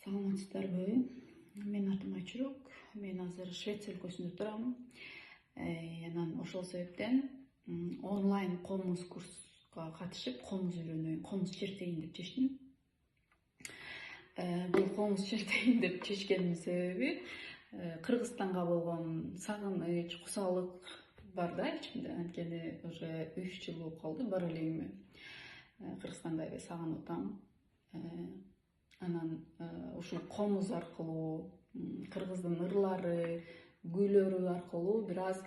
Саламатсыздарбы? Мен атым Айчурок. Мен азыр Швеция өлкөсүндө турам. Анан ошол себептен онлайн комуз курска катышып, комуз үйрөнөйүн, комуз чертейин деп чечтим. Бул комуз чертейин деп чечкендин себеби Кыргызстанга болгон сагыныч, кусалык бар да ичимде. Анткени уже 3 жыл болуп калды, бара элегиме Кыргызстанга аябай сагынып атам. Анан ушул комуз аркылуу, кыргыздын ырлары, күйлөрү аркылуу бир аз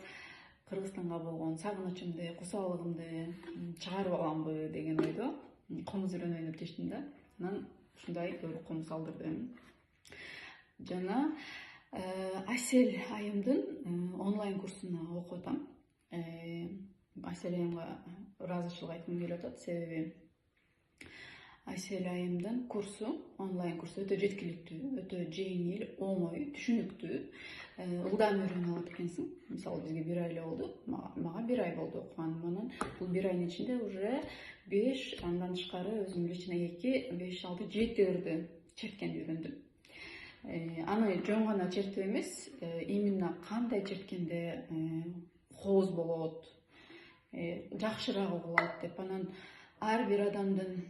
Кыргызстанга болгон сагынычымды, кусалыгымды чыгарып аламбы деген ойдо комуз үйрөнөйүн деп чечтим да. Анан ушундай комуз алдырдым. Жана Айсел айымдын онлайн курсуна окуп атам. Айсел айымга ыраазычылык айткым келип атат, себеби Айсел айымдын курсу, онлайн курсу өтө жеткиликтүү, өтө жеңил, оңой, түшүнүктүү, ылдам үйрөнүп алат экенсиң. Мисалы бизге 1 ай эле болду, мага 1 ай болду окуганым. Анан бул 1 айдын ичинде уже 5, андан тышкары өзүм лично 2, 5, 6, 7 ырды черткенди үйрөндүм. Аны жөн гана чертип эмес, именно кандай черткенде кооз болот, жакшыраак угулат деп. Анан ар бир адамдын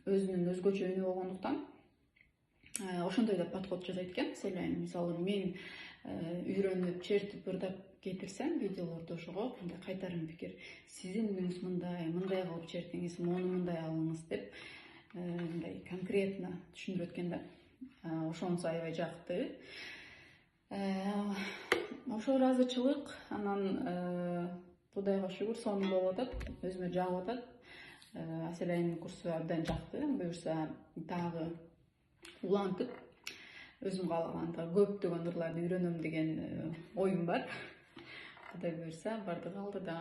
өзүнүн өзгөчө үнү болгондуктан ошондой да подход жасайт экен. Мисалы мен үйрөнүп, чертип, ырдап кетирсем видеолорду, ошого кандай кайтарым пикир, сиздин үнүңүз мындай кылып чертиңиз, мону мындай алыңыз деп мындай конкретно түшүндүрөт экен да. Ошонусу аябай жакты. Ошо ыраазычылык, анан Кудайга шүгүр, сонун болуп атат, өзүмө жагып атат. Айсел айымдын курсу абдан жакты. Буюрса дагы улантып, өзүм каалаганда көптөгөн ырларды үйрөнөм деген оюм бар. Кудай буюрса бардыгы алдыда.